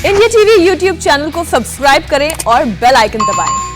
India TV YouTube channel को subscribe करें और बेल आइकन दबाएं।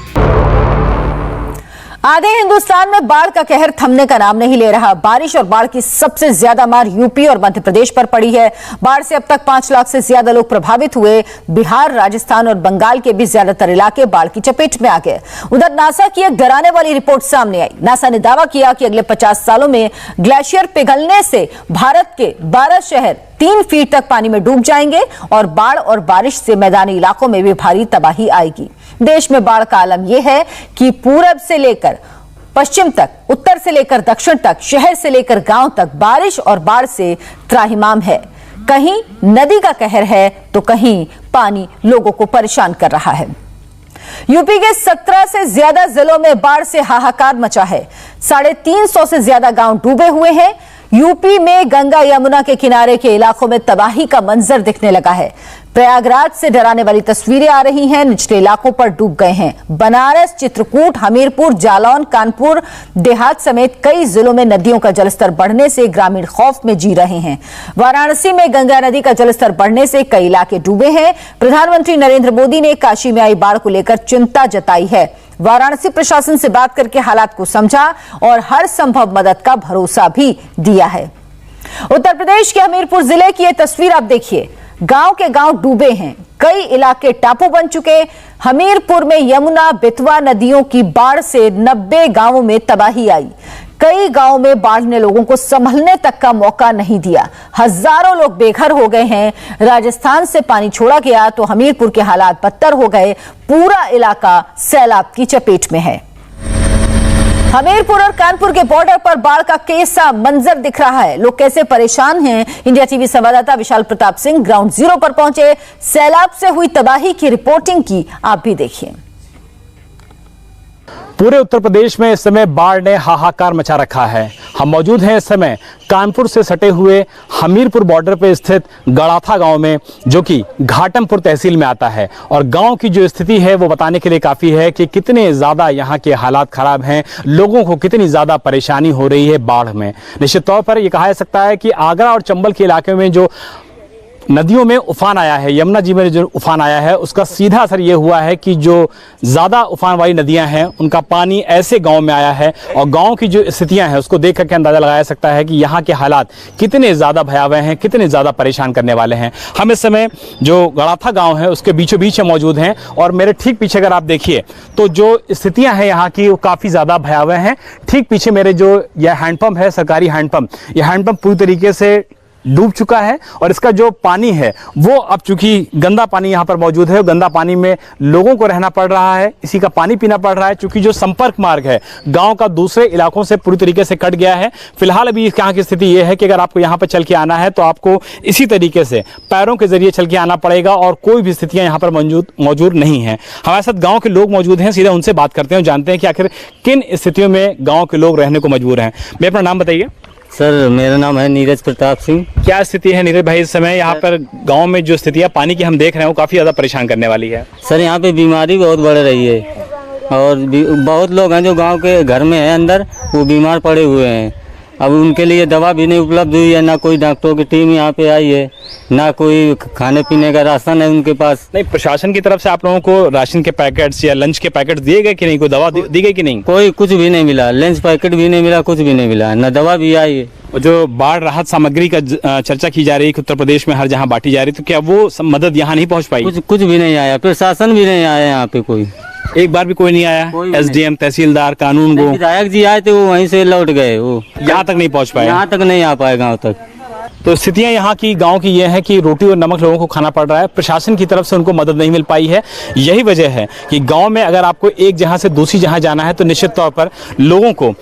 आधे हिंदुस्तान में बाढ़ का कहर थमने का नाम नहीं ले रहा। बारिश और बाढ़ की सबसे ज्यादा मार यूपी और मध्य प्रदेश पर पड़ी है। बाढ़ से अब तक 5 लाख से ज्यादा लोग प्रभावित हुए। बिहार, राजस्थान और बंगाल के भी ज्यादातर इलाके बाढ़ की चपेट में आ गए। उधर नासा की एक डराने वाली रिपोर्ट सामने आई। नासा ने दावा किया कि अगले 50 सालों में ग्लेशियर पिघलने से भारत के 12 शहर 3 फीट तक पानी में डूब जाएंगे और बाढ़ और बारिश से मैदानी इलाकों में भी भारी तबाही आएगी। देश में बाढ़ का आलम यह है कि पूरब से लेकर पश्चिम तक, उत्तर से लेकर दक्षिण तक, शहर से लेकर गांव तक बारिश और बाढ़ से त्राहिमाम है। कहीं नदी का कहर है तो कहीं पानी लोगों को परेशान कर रहा है। यूपी के 17 से ज्यादा जिलों में बाढ़ से हाहाकार मचा है। 350 से ज्यादा गांव डूबे हुए हैं। यूपी में गंगा यमुना के किनारे के इलाकों में तबाही का मंजर दिखने लगा है। प्रयागराज से डराने वाली तस्वीरें आ रही हैं। निचले इलाकों पर डूब गए हैं। बनारस, चित्रकूट, हमीरपुर, जालौन, कानपुर देहात समेत कई जिलों में नदियों का जलस्तर बढ़ने से ग्रामीण खौफ में जी रहे हैं। वाराणसी में गंगा नदी का जलस्तर बढ़ने से कई इलाके डूबे हैं। प्रधानमंत्री नरेंद्र मोदी ने काशी में आई बाढ़ को लेकर चिंता जताई है। वाराणसी प्रशासन से बात करके हालात को समझा और हर संभव मदद का भरोसा भी दिया है। उत्तर प्रदेश के हमीरपुर जिले की यह तस्वीर आप देखिए। गांव के गांव डूबे हैं। कई इलाके टापू बन चुके। हमीरपुर में यमुना, बेतवा नदियों की बाढ़ से 90 गांवों में तबाही आई। कई गांवों में बाढ़ ने लोगों को संभलने तक का मौका नहीं दिया। हजारों लोग बेघर हो गए हैं। राजस्थान से पानी छोड़ा गया तो हमीरपुर के हालात बदतर हो गए। पूरा इलाका सैलाब की चपेट में है। हमीरपुर और कानपुर के बॉर्डर पर बाढ़ का कैसा मंजर दिख रहा है, लोग कैसे परेशान हैं। इंडिया टीवी संवाददाता विशाल प्रताप सिंह ग्राउंड जीरो पर पहुंचे। सैलाब से हुई तबाही की रिपोर्टिंग की, आप भी देखिए। पूरे उत्तर प्रदेश में इस समय बाढ़ ने हाहाकार मचा रखा है। हम मौजूद हैं इस समय कानपुर से सटे हुए हमीरपुर बॉर्डर पर स्थित गड़ाथा गांव में, जो कि घाटमपुर तहसील में आता है। और गांव की जो स्थिति है वो बताने के लिए काफ़ी है कि कितने ज़्यादा यहाँ के हालात ख़राब हैं, लोगों को कितनी ज़्यादा परेशानी हो रही है बाढ़ में। निश्चित तौर पर यह कहा जा सकता है कि आगरा और चंबल के इलाके में जो नदियों में उफान आया है, यमुना जी में जो उफान आया है, उसका सीधा असर ये हुआ है कि जो ज़्यादा उफान वाली नदियां हैं उनका पानी ऐसे गांव में आया है। और गांव की जो स्थितियां हैं उसको देख करके अंदाज़ा लगाया सकता है कि यहाँ के हालात कितने ज़्यादा भयावह हैं, कितने ज़्यादा परेशान करने वाले हैं। हम इस समय जो गड़ाथा गाँव है उसके बीचों बीच में मौजूद हैं और मेरे ठीक पीछे अगर आप देखिए तो जो स्थितियाँ हैं यहाँ की वो काफ़ी ज़्यादा भयावह हैं। ठीक पीछे मेरे जो यह हैंडपम्प है, सरकारी हैंडपम्प, यह हैंडपम्प पूरी तरीके से डूब चुका है और इसका जो पानी है वो अब चूंकि गंदा पानी यहाँ पर मौजूद है, गंदा पानी में लोगों को रहना पड़ रहा है, इसी का पानी पीना पड़ रहा है। चूंकि जो संपर्क मार्ग है गांव का दूसरे इलाकों से पूरी तरीके से कट गया है। फिलहाल अभी यहाँ की स्थिति ये है कि अगर आपको यहाँ पर चल के आना है तो आपको इसी तरीके से पैरों के जरिए चल के आना पड़ेगा और कोई भी स्थितियाँ यहाँ पर मौजूद नहीं है। हमारे साथ गाँव के लोग मौजूद हैं, सीधे उनसे बात करते हैं, जानते हैं कि आखिर किन स्थितियों में गाँव के लोग रहने को मजबूर हैं। मैं अपना नाम बताइए। सर मेरा नाम है नीरज प्रताप सिंह। क्या स्थिति है नीरज भाई इस समय यहाँ पर गांव में? जो स्थिति है पानी की हम देख रहे हैं वो काफ़ी ज़्यादा परेशान करने वाली है। सर यहाँ पे बीमारी बहुत बढ़ रही है और बहुत लोग हैं जो गांव के घर में हैं अंदर, वो बीमार पड़े हुए हैं। अब उनके लिए दवा भी नहीं उपलब्ध हुई है, ना कोई डॉक्टरों की टीम यहाँ पे आई है, ना कोई खाने पीने का राशन है उनके पास। नहीं, प्रशासन की तरफ से आप लोगों को राशन के पैकेट्स या लंच के पैकेट दिए गए कि नहीं? कोई दवा दी गई कि नहीं? कोई कुछ भी नहीं मिला, लंच पैकेट भी नहीं मिला, कुछ भी नहीं मिला, ना दवा भी आई है। और जो बाढ़ राहत सामग्री का चर्चा की जा रही है कि उत्तर प्रदेश में हर जहाँ बांटी जा रही है, तो क्या वो मदद यहाँ नहीं पहुँच पाई? कुछ भी नहीं आया, प्रशासन भी नहीं आया यहाँ पे, कोई एक बार भी कोई नहीं आया। एसडीएम, तहसीलदार, कानून गो, विधायक जी आए थे, वो वहीं से लौट गए, वो यहाँ तक नहीं पहुँच पाए। यहाँ तक नहीं आ पाए गाँव तक। तो स्थितियां यहाँ की गांव की ये है कि रोटी और नमक लोगों को खाना पड़ रहा है। प्रशासन की तरफ से उनको मदद नहीं मिल पाई है। यही वजह है कि गांव में अगर आपको एक जहां से दूसरी जहां जाना है तो निश्चित तौर पर लोगों को,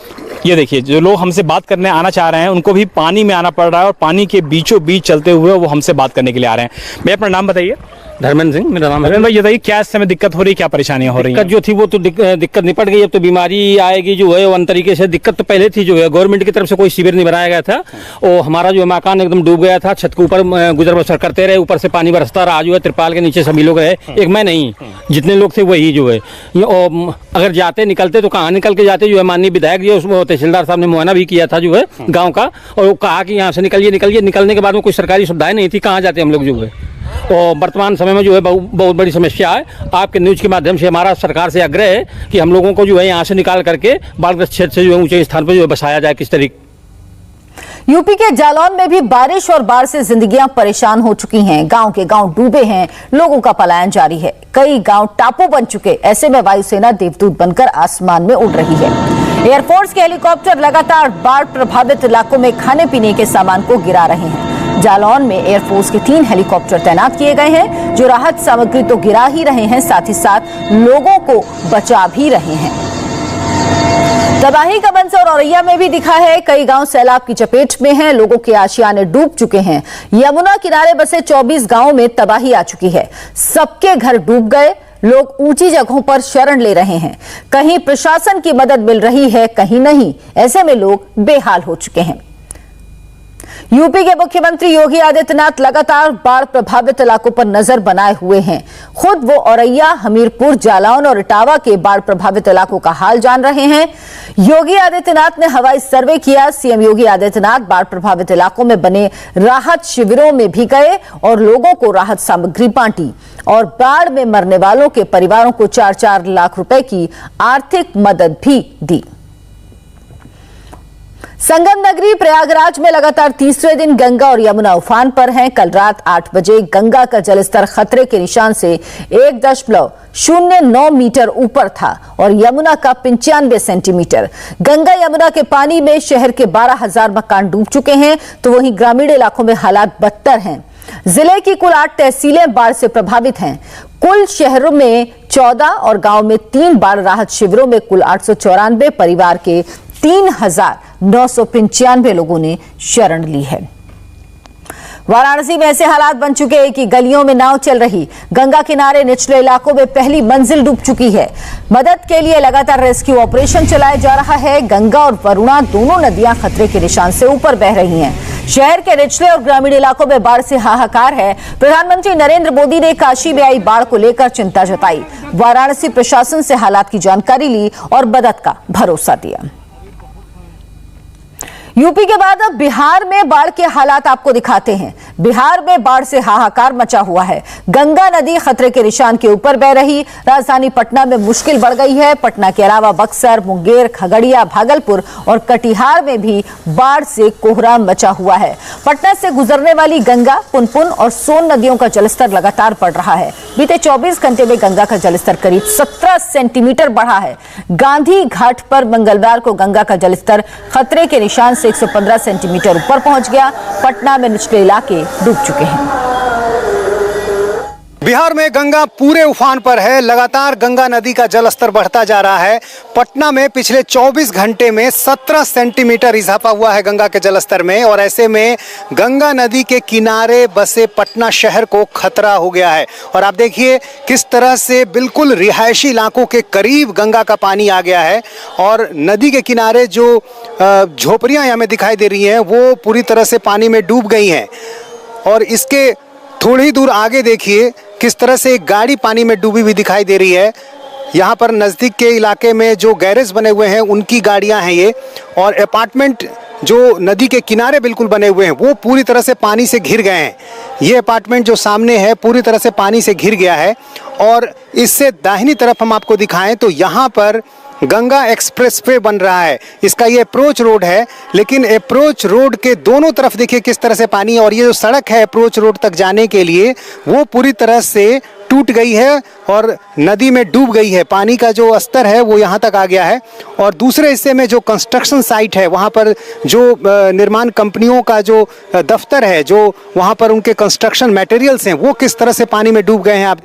ये देखिए, जो लोग हमसे बात करने आना चाह रहे हैं उनको भी पानी में आना पड़ रहा है और पानी के बीचों बीच चलते हुए वो हमसे बात करने के लिए आ रहे हैं। मैं अपना नाम बताइए। धर्मेंद्र सिंह मेरा नाम है। धर्मेंद्र भाई, ये बताइए क्या इस समय दिक्कत हो रही है, क्या परेशानियां हो रही हैं? दिक्कत जो थी वो तो दिक्कत निपट गई। अब तो बीमारी आएगी जो है वन तरीके से। दिक्कत तो पहले थी, जो है गवर्नमेंट की तरफ से कोई शिविर नहीं बनाया गया था और हमारा जो मकान एकदम डूब गया था। छत के ऊपर गुजर बसर करते रहे, ऊपर से पानी बरसता रहा, जो है तिरपाल के नीचे सभी लोग रहे। एक मैं नहीं, जितने लोग थे वही जो है। और अगर जाते निकलते तो कहाँ निकल के जाते, जो है माननीय विधायक जी उसमें तहसीलदार साहब ने मुआयना भी किया था जो है गाँव का, और कहा कि यहाँ से निकलिए। निकलने के बाद में कोई सरकारी सुविधाएं नहीं थी, कहाँ जाते हम लोग जो है। और वर्तमान समय में जो है बहुत बड़ी समस्या है। आपके न्यूज़ के माध्यम से हमारा सरकार से आग्रह है कि हम लोगों को जो है यहाँ से निकाल करके बाढ़ग्रस्त क्षेत्र से जो है ऊंचे स्थान पर जो है बसाया जाए किस तरीके। यूपी के जालौन में भी बारिश और बाढ़ से जिंदगियां परेशान हो चुकी हैं। गांव के गांव डूबे हैं, लोगों का पलायन जारी है। कई गांव टापू बन चुके। ऐसे में वायुसेना देवदूत बनकर आसमान में उड़ रही है। एयरफोर्स के हेलीकॉप्टर लगातार बाढ़ प्रभावित इलाकों में खाने पीने के सामान को गिरा रहे हैं। जालौन में एयरफोर्स के 3 हेलीकॉप्टर तैनात किए गए हैं, जो राहत सामग्री तो गिरा ही रहे हैं, साथ ही साथ लोगों को बचा भी रहे हैं। तबाही का मंजर औरैया में भी दिखा है। कई गांव सैलाब की चपेट में हैं, लोगों के आशियाने डूब चुके हैं। यमुना किनारे बसे 24 गांवों में तबाही आ चुकी है। सबके घर डूब गए। लोग ऊंची जगहों पर शरण ले रहे हैं। कहीं प्रशासन की मदद मिल रही है, कहीं नहीं। ऐसे में लोग बेहाल हो चुके हैं। यूपी के मुख्यमंत्री योगी आदित्यनाथ लगातार बाढ़ प्रभावित इलाकों पर नजर बनाए हुए हैं। खुद वो औरैया, हमीरपुर, जालौन और इटावा के बाढ़ प्रभावित इलाकों का हाल जान रहे हैं। योगी आदित्यनाथ ने हवाई सर्वे किया। सीएम योगी आदित्यनाथ बाढ़ प्रभावित इलाकों में बने राहत शिविरों में भी गए और लोगों को राहत सामग्री बांटी और बाढ़ में मरने वालों के परिवारों को 4-4 लाख रुपए की आर्थिक मदद भी दी। संगम नगरी प्रयागराज में लगातार तीसरे दिन गंगा और यमुना उफान पर हैं। कल रात 8 बजे गंगा का जलस्तर खतरे के निशान से 1.09 मीटर ऊपर था और यमुना का 95 सेंटीमीटर। गंगा यमुना के पानी में शहर के 12,000 मकान डूब चुके हैं, तो वहीं ग्रामीण इलाकों में हालात बदतर हैं। जिले की कुल 8 तहसीलें बाढ़ से प्रभावित हैं। कुल शहरों में 14 और गांव में 3 बाढ़ राहत शिविरों में कुल 894 परिवार के 3,995 लोगों ने शरण ली है। वाराणसी में ऐसे हालात बन चुके हैं कि गलियों में नाव चल रही। गंगा किनारे निचले इलाकों में पहली मंजिल डूब चुकी है। मदद के लिए लगातार रेस्क्यू ऑपरेशन चलाया जा रहा है। गंगा और वरुणा दोनों नदियां खतरे के निशान से ऊपर बह रही हैं। शहर के निचले और ग्रामीण इलाकों में बाढ़ से हाहाकार है। प्रधानमंत्री नरेंद्र मोदी ने काशी में आई बाढ़ को लेकर चिंता जताई। वाराणसी प्रशासन से हालात की जानकारी ली और मदद का भरोसा दिया। यूपी के बाद अब बिहार में बाढ़ के हालात आपको दिखाते हैं। बिहार में बाढ़ से हाहाकार मचा हुआ है। गंगा नदी खतरे के निशान के ऊपर बह रही। राजधानी पटना में मुश्किल बढ़ गई है। पटना के अलावा बक्सर, मुंगेर, खगड़िया, भागलपुर और कटिहार में भी बाढ़ से कोहराम मचा हुआ है। पटना से गुजरने वाली गंगा, पुनपुन और सोन नदियों का जलस्तर लगातार बढ़ रहा है। बीते 24 घंटे में गंगा का जलस्तर करीब 17 सेंटीमीटर बढ़ा है। गांधी घाट पर मंगलवार को गंगा का जलस्तर खतरे के निशान 115 सेंटीमीटर ऊपर पहुंच गया। पटना में निचले इलाके डूब चुके हैं। बिहार में गंगा पूरे उफान पर है। लगातार गंगा नदी का जलस्तर बढ़ता जा रहा है। पटना में पिछले 24 घंटे में 17 सेंटीमीटर इजाफा हुआ है गंगा के जलस्तर में और ऐसे में गंगा नदी के किनारे बसे पटना शहर को खतरा हो गया है। और आप देखिए किस तरह से बिल्कुल रिहायशी इलाकों के करीब गंगा का पानी आ गया है और नदी के किनारे जो झोपड़ियाँ हमें दिखाई दे रही हैं वो पूरी तरह से पानी में डूब गई हैं। और इसके थोड़ी दूर आगे देखिए किस तरह से एक गाड़ी पानी में डूबी हुई दिखाई दे रही है। यहाँ पर नज़दीक के इलाके में जो गैरेज बने हुए हैं उनकी गाड़ियाँ हैं ये, और अपार्टमेंट जो नदी के किनारे बिल्कुल बने हुए हैं वो पूरी तरह से पानी से घिर गए हैं। ये अपार्टमेंट जो सामने है पूरी तरह से पानी से घिर गया है। और इससे दाहिनी तरफ हम आपको दिखाएं तो यहाँ पर गंगा एक्सप्रेसवे बन रहा है। इसका ये अप्रोच रोड है, लेकिन अप्रोच रोड के दोनों तरफ देखिए किस तरह से पानी, और ये जो सड़क है अप्रोच रोड तक जाने के लिए वो पूरी तरह से टूट गई है और नदी में डूब गई है। पानी का जो स्तर है वो यहाँ तक आ गया है। और दूसरे हिस्से में जो कंस्ट्रक्शन साइट है वहाँ पर जो निर्माण कंपनियों का जो दफ्तर है, जो वहाँ पर उनके कंस्ट्रक्शन मटेरियल्स हैं वो किस तरह से पानी में डूब गए हैं। आप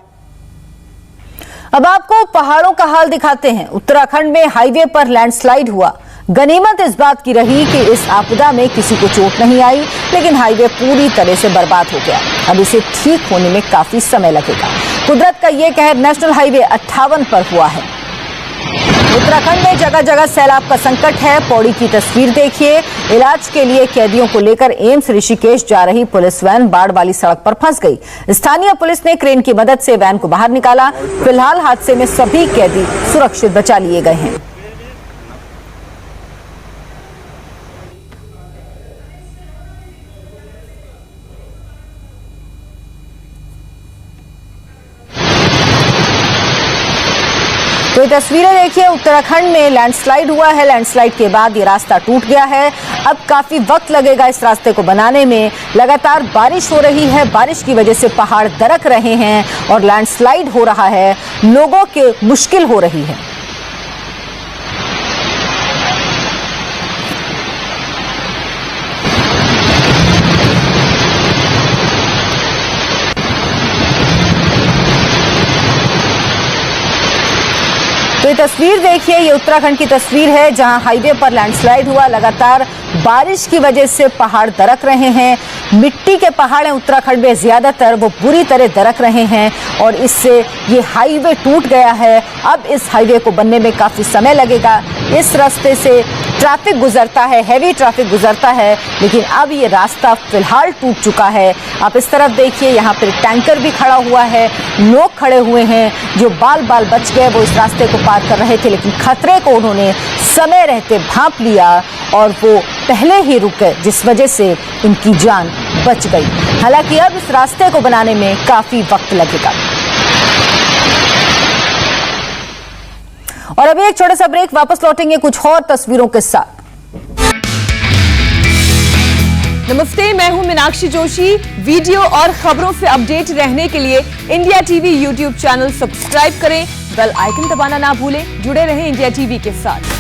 अब आपको पहाड़ों का हाल दिखाते हैं। उत्तराखंड में हाईवे पर लैंडस्लाइड हुआ। गनीमत इस बात की रही कि इस आपदा में किसी को चोट नहीं आई, लेकिन हाईवे पूरी तरह से बर्बाद हो गया। अब इसे ठीक होने में काफी समय लगेगा। कुदरत का यह कहर नेशनल हाईवे 58 पर हुआ है। उत्तराखंड में जगह जगह सैलाब का संकट है। पौड़ी की तस्वीर देखिए। इलाज के लिए कैदियों को लेकर एम्स ऋषिकेश जा रही पुलिस वैन बाढ़ वाली सड़क पर फंस गई। स्थानीय पुलिस ने क्रेन की मदद से वैन को बाहर निकाला। फिलहाल हादसे में सभी कैदी सुरक्षित बचा लिए गए हैं। तो ये तस्वीरें देखिए, उत्तराखंड में लैंडस्लाइड हुआ है। लैंडस्लाइड के बाद ये रास्ता टूट गया है। अब काफी वक्त लगेगा इस रास्ते को बनाने में। लगातार बारिश हो रही है, बारिश की वजह से पहाड़ दरक रहे हैं और लैंडस्लाइड हो रहा है, लोगों के मुश्किल हो रही है। तो ये तस्वीर देखिए, ये उत्तराखंड की तस्वीर है जहां हाईवे पर लैंडस्लाइड हुआ। लगातार बारिश की वजह से पहाड़ दरक रहे हैं। मिट्टी के पहाड़ हैं उत्तराखंड में ज्यादातर, वो बुरी तरह दरक रहे हैं और इससे ये हाईवे टूट गया है। अब इस हाईवे को बनने में काफी समय लगेगा। इस रास्ते से ट्रैफिक गुजरता है, हैवी ट्रैफिक गुजरता है, लेकिन अब ये रास्ता फिलहाल टूट चुका है। आप इस तरफ देखिए, यहाँ पर टैंकर भी खड़ा हुआ है, लोग खड़े हुए हैं जो बाल बाल बच गए। वो इस रास्ते को पार कर रहे थे, लेकिन खतरे को उन्होंने समय रहते भांप लिया और वो पहले ही रुक गए, जिस वजह से इनकी जान बच गई। हालांकि अब इस रास्ते को बनाने में काफी वक्त लगेगा। और अभी एक छोटा सा ब्रेक, वापस लौटेंगे कुछ और तस्वीरों के साथ। नमस्ते, मैं हूं मीनाक्षी जोशी। वीडियो और खबरों से अपडेट रहने के लिए India TV YouTube channel subscribe करें, बेल आइकन दबाना ना भूलें। जुड़े रहें इंडिया टीवी के साथ।